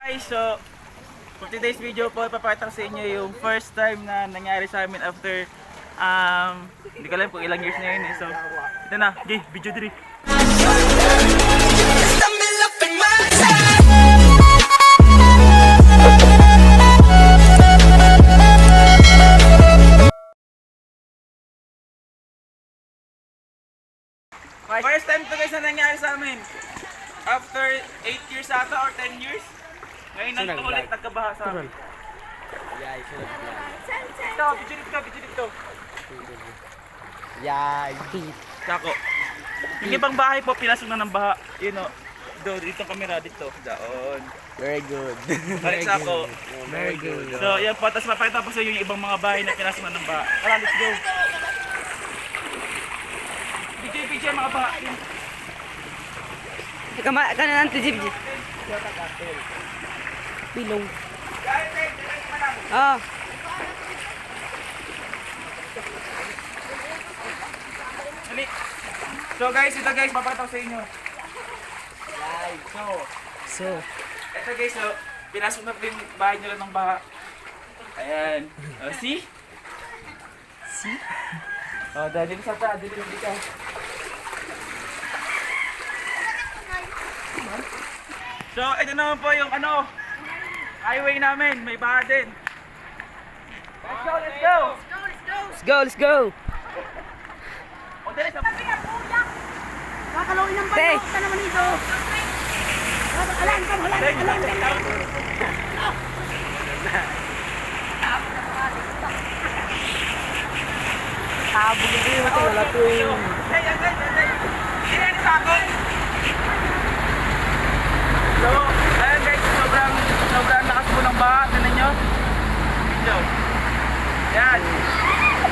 Guys, so for today's video po, ipapakita ko sa inyo yung first time na nangyari sa amin after hindi ko alam kung ilang years na yun eh. So, ito na, video diri. First time to guys na nangyari sa amin. After 8 years ata or 10 years. Ngayon nang ulit nagkabaha sa amin. Yay, sunod yan. Ito, video dito. Yay. Kako. Yung ibang bahay po, pinasok na ng baha. Yun o. Dito kamera dito. Daon. Very good. Balik sa ako. Very good. So, yan po. Tapos mapakita po sa inyo yung ibang mga bahay na pinasok na ng baha. Tara, let's go. Picture mga baha. Kanan to Jib. Pilong. Ah. So guys, ito guys, papakita ko sa inyo. So, ito guys, so, pinasok na din bahay nila ng baha. Ayan. See? See? Oh, dahil sa ta, dito ka. So, ito naman po yung highway namin, may baha din. Let's go, let's go! Let's go. O, dali sa... Kakalawin ng Te. bayo, ka naman ito. Alam ka, Habog din mo wala to. Hey, agad. Sino sa ako? So, ayan guys, sobrang lakas po ng baha. Tignan nyo. Video. Yan.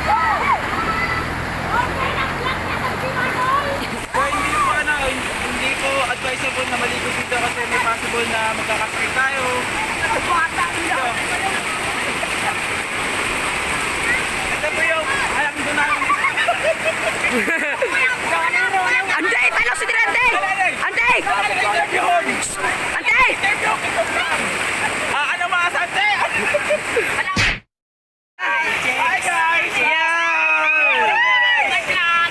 So, hindi ko advisable na maligo dito kasi may possible na magkakasakit tayo. Dito. Ito po yung alam ko namin. Antay, talo si Dirante. Antay. Antay. Ano mga sante? Hi guys!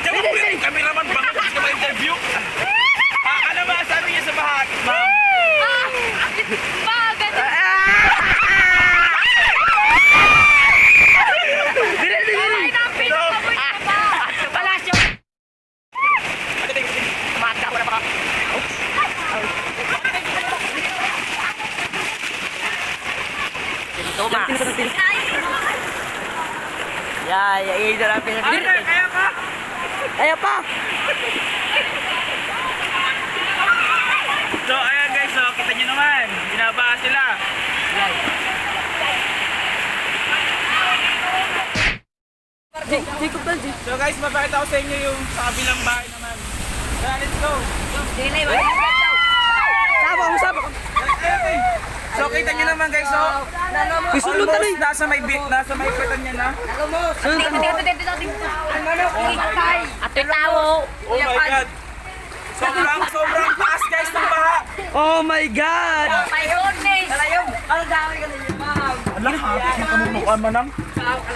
Diyan kami naman bangat ka ba interview? Ano ba sabi niyo sa bahat, ma'am? Yay, ito na pinapir. Kaya pa? Ayan pa. So ayan guys, so kita nyo naman, binabaa sila. So guys, mapakita ko sa inyo yung sa kabilang bahay naman. So let's go. So kita nyo naman guys, so almost nasa may pitan niya na. Ato'y tao. Oh my god. Sobrang taas guys ng baha. Oh my God. My goodness. Ang dami ka ninyo, ma'am. Alam, hapit na kamumukha man ang.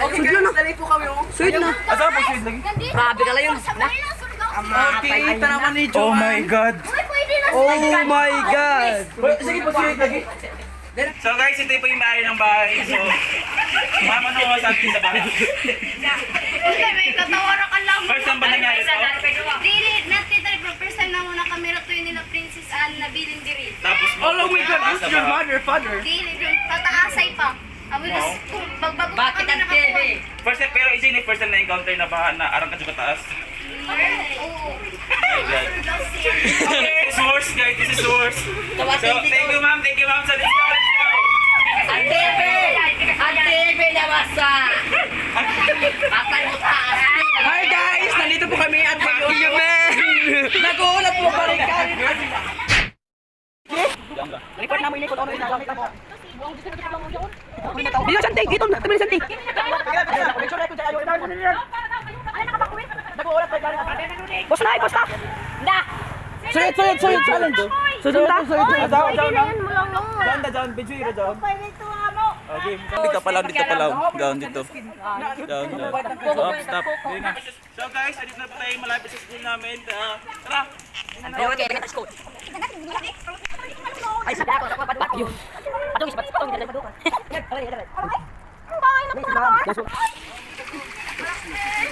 Okay guys, dali po kami. Sweet na. Asa po sweet lagi? Grabe ka lang yun. Okay, ito naman ni Oh my god. Oh my God. Sige po sweet lagi. So guys, ito po yung may ng bahay. So, mama ano masabi sa bahay? May katawaran ka lang. First time ba nangyari to? Dili, natitay bro. First time na muna kamera to yun nila Princess Anne na bilin diri. Tapos Oh my God, this is your mother, father. Dili, dun. Tataasay pa. Awilas, bagbago pa kami nakakuha. First time, pero isa yung first time na encounter na baha na arang ka sa taas. Oo. My god. Okay, it's worse guys, this is worse. So, thank you ma'am sa discount. Ang TV na basa. Patay mo taas. Hi guys, nandito po kami at mag-iumen. Nag-uulat po pa rin kanin. Likod na mo ilikod. Dito santig, dito na, tabi santig. Boss na, boss na. Na. Sulit, challenge. Sudun ta? Down, down, down. mo lang no. Down, down, video ira down. Pwede ito mo. Okay, dito pa lang, dito pa lang. Down dito. Down, down. Stop, stop. Yun na. So guys, andito na po tayo malapit sa school namin. Tara! Ayaw, kaya ka school. Ay, sa dako, ako paduwa ko. Patong ispat, patong dito paduwa.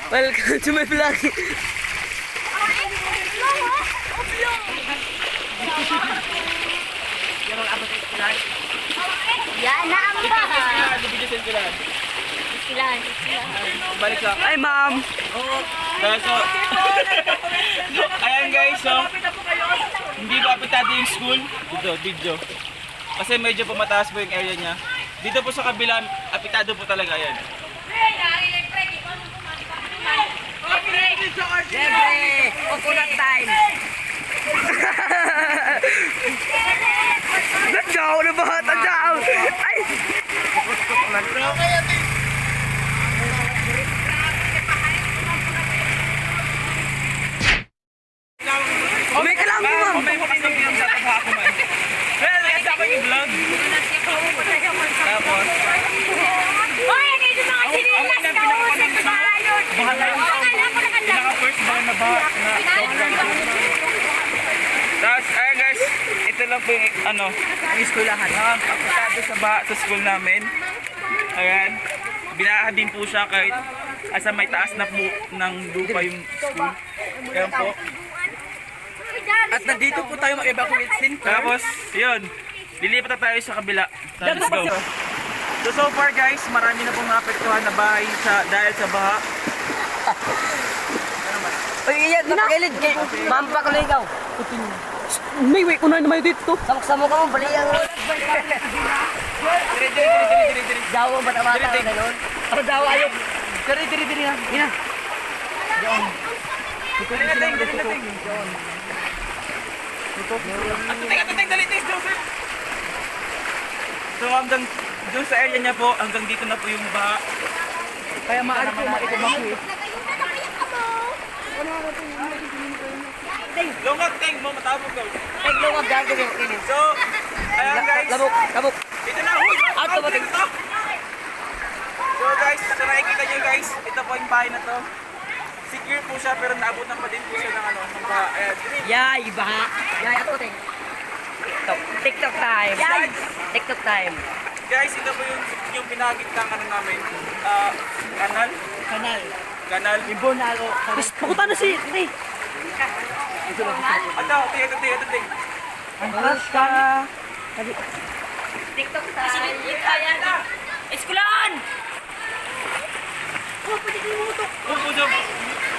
Welcome to my vlog. Yan na ang bahay. Bibilisin ko lang. Ilan? Balik lang. Ay, ma'am. Guys, so, ayan guys, so, hindi po apektado yung school. Dito, video. Kasi medyo po mataas po yung area niya. Dito po sa kabila, apektado po talaga yan. Siyempre, coconut time. Nadyaw na ba? Nadyaw! Ay! May kalambi, ma'am! May huli ng bilang sa taga ako man. Well, nasa ako yung vlog. Tapos, Hoy, ano yung mga sinilas ka usap sa bahayon? bahala yung pinaka-first bahay na baha na sobrang. Tapos, ayan guys, ito lang po yung ano, Ang eskulahan. ang apektado sa baha sa school namin. Ayan, binaha din po siya kahit asa may taas na po ng lupa yung school. Ayan po. At nandito po tayo mag-evacuate sin. Tapos, yun, lilipat na tayo sa kabila. So, let's go. So far guys, marami na pong naapektuhan na bahay dahil sa baha. Uy, iyan, napakilid. Ma'am, pakuligaw. May way, kunay naman dito. Samok-samok ka mo, bali ang... Diri. Dawa ba tamata Diri, na yun? Ano dawa ayaw? Diri ha. Ina. Ating, dali, Joseph. So hanggang doon sa area niya po, hanggang dito na po yung baha. Kaya maaari po ma-evacuate. Lungat, Teng, mo matabog daw. Ay, lumag gago yung init. So, ayan guys. Labok. Ito na, huy! Out to, Bating. So guys, sa nakikita nyo guys, ito po yung bahay na to. Secure po siya pero naabutan pa din po siya ng ano, ng baha. Ayan, Yay, baha. Yay, ako ting. TikTok time. Yay! TikTok time. guys, ito po yung pinakagitnang ano namin. Kanal. Kanal. Ibonal o. Pakuta na si. Ito, ting. Angkas ka. TikTok tayo. Ayan. Eskulaan!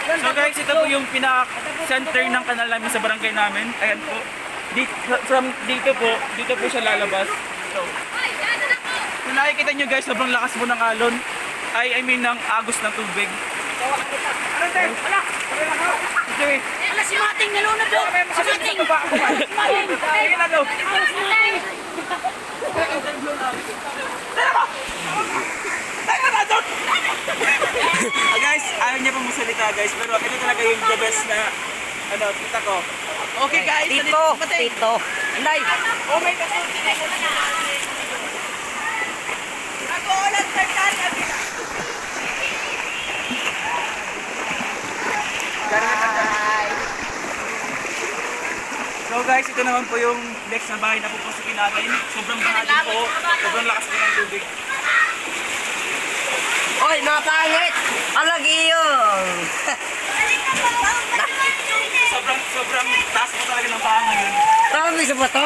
So guys, ito po yung pinaka-center ng kanal namin sa barangay namin. Ayan po. Dito po siya lalabas. So, kung nakikita nyo guys, sobrang lakas po ng alon. I mean, ng agos ng tubig. Ano tayo? Ala! Okay. Ala si Mating nalunod doon. Si Mating. Sige na daw. Guys, ayaw niya pa magsalita guys, pero ito talaga yung the best na ano, kita ko. Okay guys. Tito. Anday. Oh my God! Ako ulit nagkala. So guys, ito naman po yung next na bahay na pupusukin natin. Sobrang bahagi po, sobrang lakas po ng tubig. Oy, mga pangit! Alag iyon! Sobrang taas po talaga ng bahay ngayon. Tama sa bato?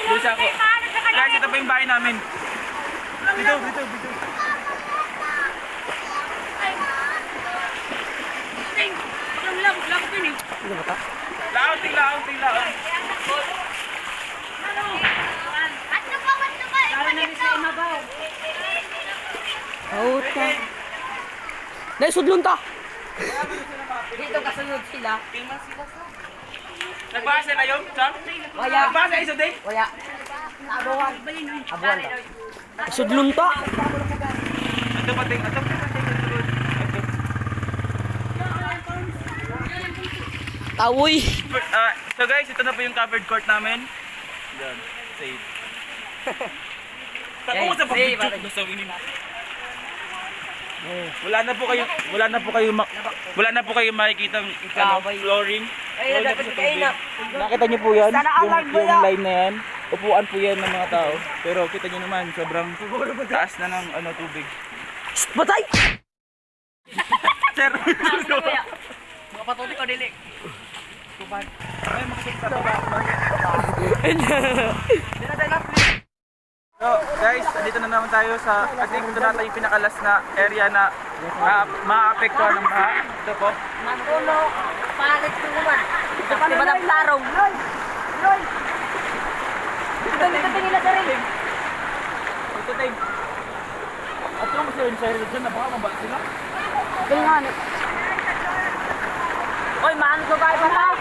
Doon siya ako. Guys, ito po yung bahay namin. Dito. Laon. Auta. Dahil sudlon ta. Dito kasunod sila. Nagbasa na yun, Sam? Waya. Nagbasa isa din? Waya. Abuan ta. Sudlon ta. Ito pating. Ito. Tawoy. So guys, ito na po yung covered court namin. Yan, safe. Tako sa pag-video gusto ini. Wala na po kayo makikita ano, flooring. Ay, dapat kayo na. Nakita niyo po yan, yung line na yan. Upuan po yan ng mga tao. Pero kita niyo naman, sobrang taas na ng ano, tubig. Batay! Sir, Mga patuloy ko dili. ay makasip sa baba. So guys, dito na naman tayo sa, I think ito na tayo yung pinakalas na area na maapektuhan ng baha. Ito po. Magulo, palit ko naman. Ito pa naman ang tarong. Loy! Ito nila sa rin. Ito tayo. At yung sir, dyan na baka mabalik sila. Kaya nga. Oy, maano ko kayo pa tao?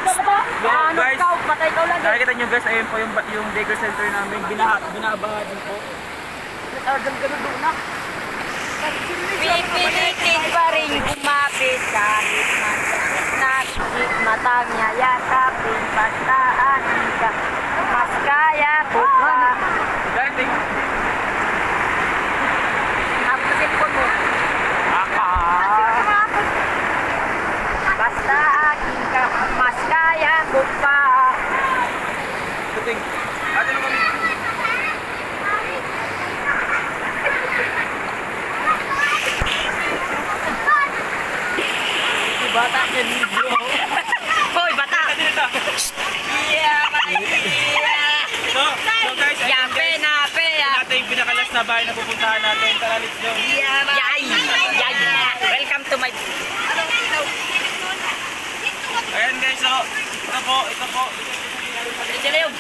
Maano Guys, ka? Patay ka ulan. nakikita nyo guys, ayun po yung daycare center namin. Binabaha din po. Nagtaragam ka na doon na. Pipilitin pa rin kumapit kahit nakikit matangya yakapin pastaan ka mas kaya ko pa. Dati. Ako sa cellphone mo. Basta akin ka mas kaya ko pa. Tuting. Ate mo kami. Bata ka video. Hoy, bata! Dito. Yeah, So guys, ayun Yape guys. na, pe, Ito natin yung pinakalas na bahay na pupuntahan natin. Tara, let's go. Yay! Welcome to my... Ayan guys, so ito po. Dilaw!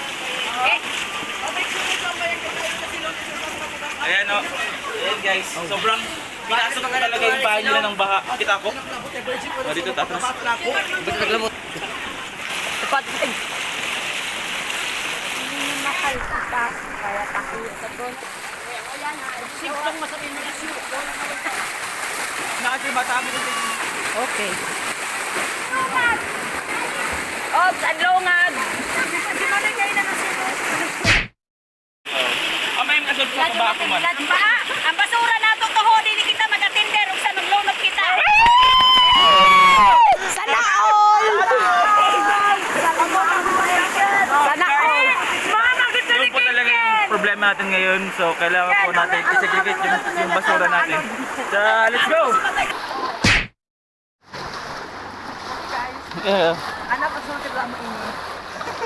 Eh! Ayan o. Ayan guys, sobrang pinasok ko talaga yung bahay nila ng baha. Kita ko. Dito tapos. Ba't naglabot? Tapat! Ay! Mahal kita, kaya tayo sa doon. Simpleng masabi mo issue. Nakasi matami din. Okay. Ops, ang lungag! Di ba kayo na nasino? May asol po sa baha ko man. Ang basura na ito toho, dili kita mag-attender kung saan maglunod kita. Sana all! Sana all! Yun po talaga yung problema natin ngayon. So, kailangan po natin i-segregate yung basura natin. So, let's go! Yeah. Anak, kasunod lang mo ini.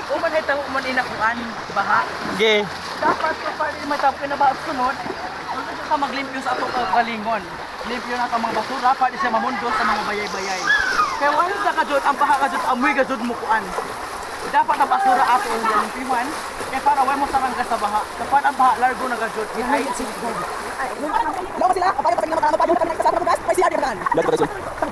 Uman ito, uman inakuan, baha. Okay. Dapat kapag may tao kinabahat sunod, ano ka maglimpyo sa atong kagalingon. Limpyo na ka mga basura, pwede siya mamundo sa mga bayay-bayay. Kaya wala sa kajod, ang baha kajod, amoy kajod mukuan. Dapat ang basura ato ang limpyuhan, kaya para wala mo sarang ka sa baha. Kapag ang baha, largo na kajod. Ay, Lama sila, kapag yung kapag naman, kapag yung kapag sa mga gas, may siya din.